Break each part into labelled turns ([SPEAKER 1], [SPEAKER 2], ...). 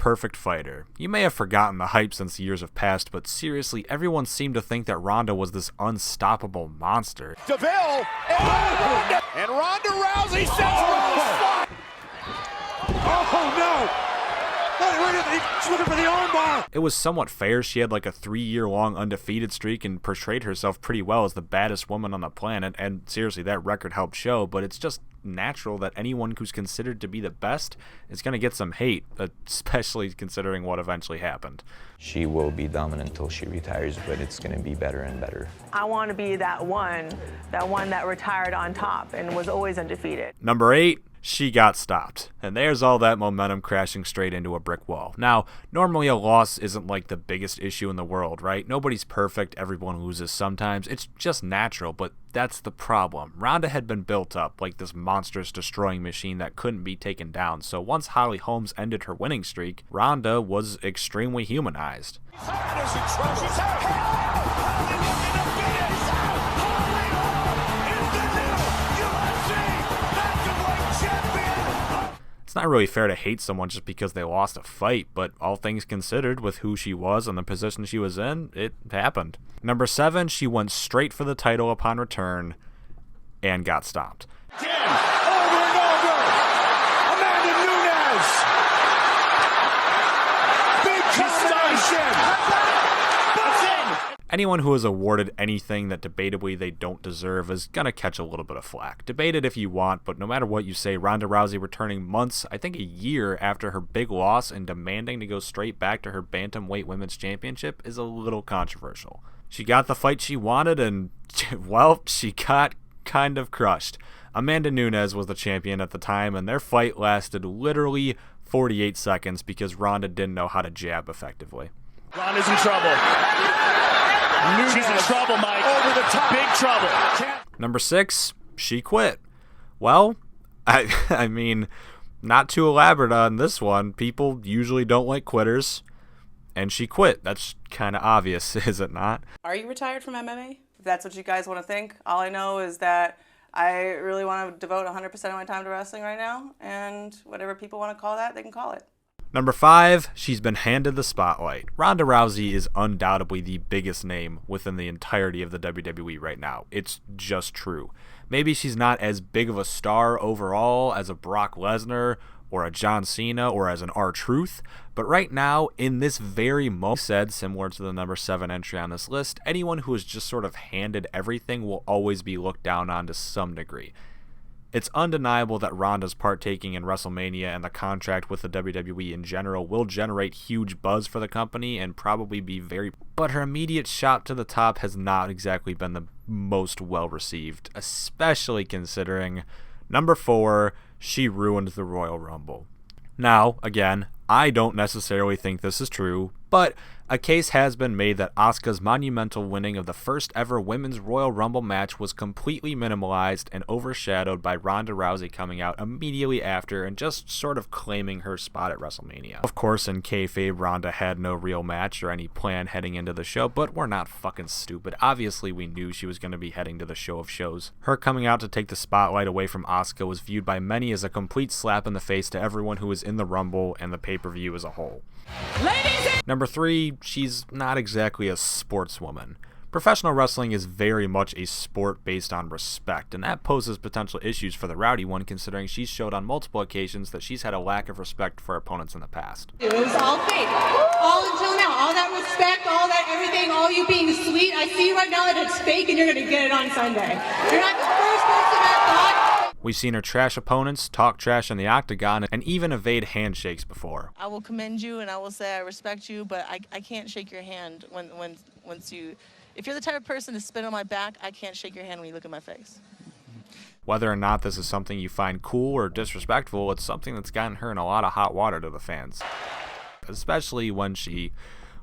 [SPEAKER 1] perfect fighter. You may have forgotten the hype since years have passed, but seriously, everyone seemed to think that Ronda was this unstoppable monster.
[SPEAKER 2] DeVille, and Ronda Rousey sends Rose flying. Oh no! She's looking for the armbar.
[SPEAKER 1] It was somewhat fair. She had like a 3-year-long undefeated streak and portrayed herself pretty well as the baddest woman on the planet, and seriously, that record helped show, but it's just natural that anyone who's considered to be the best is going to get some hate, especially considering what eventually happened.
[SPEAKER 3] She will be dominant until she retires, but it's going to be better and better.
[SPEAKER 4] I want to be that one that retired on top and was always undefeated.
[SPEAKER 1] Number 8, she got stopped. And there's all that momentum crashing straight into a brick wall. Now, normally a loss isn't like the biggest issue in the world, right? Nobody's perfect, everyone loses sometimes. It's just natural, but that's the problem. Ronda had been built up like this monstrous destroying machine that couldn't be taken down. So once Holly Holmes ended her winning streak, Ronda was extremely humanized. It's not really fair to hate someone just because they lost a fight, but all things considered, with who she was and the position she was in, it happened. Number 7, she went straight for the title upon return and got stopped.
[SPEAKER 2] Again, over and over, Amanda Nunes. Big combination.
[SPEAKER 1] Anyone who is awarded anything that debatably they don't deserve is gonna catch a little bit of flack. Debate it if you want, but no matter what you say, Ronda Rousey returning months, I think a year after her big loss and demanding to go straight back to her Bantamweight Women's Championship is a little controversial. She got the fight she wanted and, well, she got kind of crushed. Amanda Nunes was the champion at the time, and their fight lasted literally 48 seconds because Ronda didn't know how to jab effectively.
[SPEAKER 2] Ronda's in trouble. She's in trouble, Mike. Over the top. Big trouble.
[SPEAKER 1] Number 6, she quit. Well, I mean, not too elaborate on this one. People usually don't like quitters, and she quit. That's kind of obvious, is it not?
[SPEAKER 5] Are you retired from MMA? If that's what you guys want to think. All I know is that I really want to devote 100% of my time to wrestling right now, and whatever people want to call that, they can call it.
[SPEAKER 1] Number 5, she's been handed the spotlight. Ronda Rousey is undoubtedly the biggest name within the entirety of the WWE right now. It's just true. Maybe she's not as big of a star overall as a Brock Lesnar or a John Cena or as an R-Truth, but right now, in this very moment, said, similar to the number 7 entry on this list, anyone who is just sort of handed everything will always be looked down on to some degree. It's undeniable that Ronda's partaking in Wrestlemania and the contract with the WWE in general will generate huge buzz for the company and probably be but her immediate shot to the top has not exactly been the most well received, especially considering number 4, she ruined the Royal Rumble. Now, again, I don't necessarily think this is true, but a case has been made that Asuka's monumental winning of the first ever Women's Royal Rumble match was completely minimalized and overshadowed by Ronda Rousey coming out immediately after and just sort of claiming her spot at WrestleMania. Of course, in kayfabe, Ronda had no real match or any plan heading into the show, but we're not fucking stupid. Obviously, we knew she was going to be heading to the show of shows. Her coming out to take the spotlight away from Asuka was viewed by many as a complete slap in the face to everyone who was in the Rumble and the pay-per-view as a whole. Number 3, she's not exactly a sportswoman. Professional wrestling is very much a sport based on respect, and that poses potential issues for the Rowdy one considering she's showed on multiple occasions that she's had a lack of respect for opponents in the past.
[SPEAKER 6] It was all fake. All until now. All that respect, all that everything, all you being sweet. I see right now that it's fake and you're going to get it on Sunday. You're not the first person that thought.
[SPEAKER 1] We've seen her trash opponents, talk trash in the octagon, and even evade handshakes before.
[SPEAKER 7] I will commend you and I will say I respect you, but I can't shake your hand once you... If you're the type of person to spit on my back, I can't shake your hand when you look at my face.
[SPEAKER 1] Whether or not this is something you find cool or disrespectful, it's something that's gotten her in a lot of hot water to the fans. Especially when she,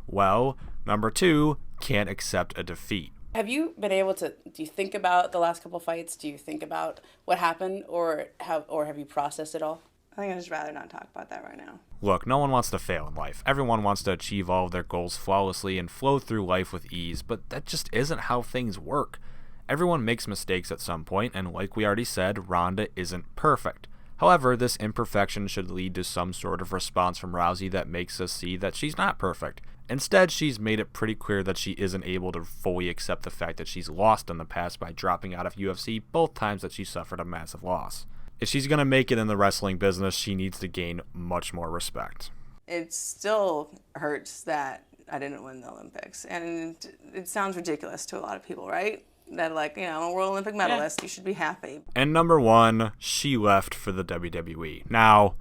[SPEAKER 1] well, number 2, can't accept a defeat.
[SPEAKER 5] Have you been able to, do you think about the last couple fights? Do you think about what happened or have you processed it all? I think I'd just rather not talk about that right now.
[SPEAKER 1] Look, no one wants to fail in life. Everyone wants to achieve all of their goals flawlessly and flow through life with ease, but that just isn't how things work. Everyone makes mistakes at some point, and like we already said, Ronda isn't perfect. However, this imperfection should lead to some sort of response from Rousey that makes us see that she's not perfect. Instead, she's made it pretty clear that she isn't able to fully accept the fact that she's lost in the past by dropping out of UFC both times that she suffered a massive loss. If she's going to make it in the wrestling business, she needs to gain much more respect.
[SPEAKER 5] It still hurts that I didn't win the Olympics. And it sounds ridiculous to a lot of people, right? That I'm a World Olympic medalist, you should be happy.
[SPEAKER 1] And number one, she left for the WWE. Now,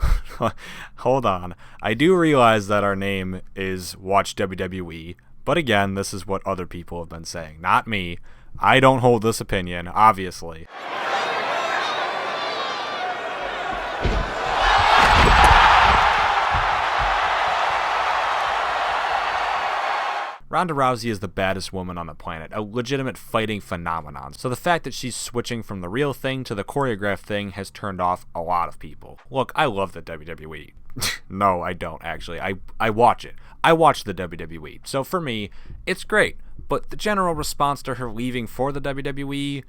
[SPEAKER 1] hold on. I do realize that our name is Watch WWE, but again, this is what other people have been saying, not me. I don't hold this opinion, obviously. Ronda Rousey is the baddest woman on the planet, a legitimate fighting phenomenon, so the fact that she's switching from the real thing to the choreographed thing has turned off a lot of people. Look, I love the WWE. No, I don't, actually. I watch it. I watch the WWE, so for me, it's great. But the general response to her leaving for the WWE,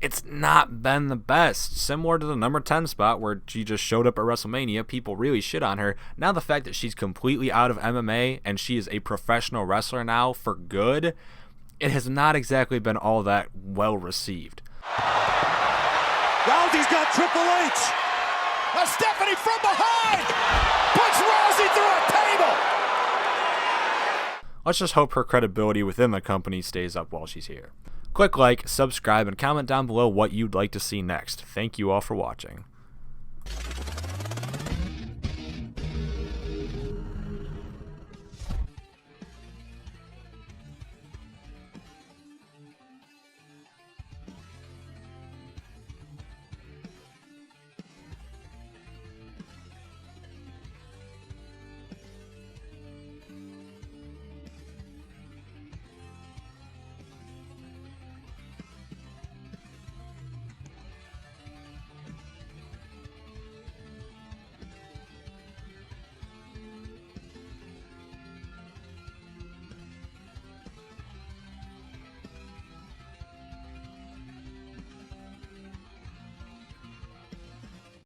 [SPEAKER 1] it's not been the best. Similar to the number 10 spot where she just showed up at WrestleMania, people really shit on her. Now the fact that she's completely out of MMA and she is a professional wrestler now for good, it has not exactly been all that well received.
[SPEAKER 2] Rousey's got Triple H. Now Stephanie from behind puts Rousey through a table.
[SPEAKER 1] Let's just hope her credibility within the company stays up while she's here. Click like, subscribe, and comment down below what you'd like to see next. Thank you all for watching.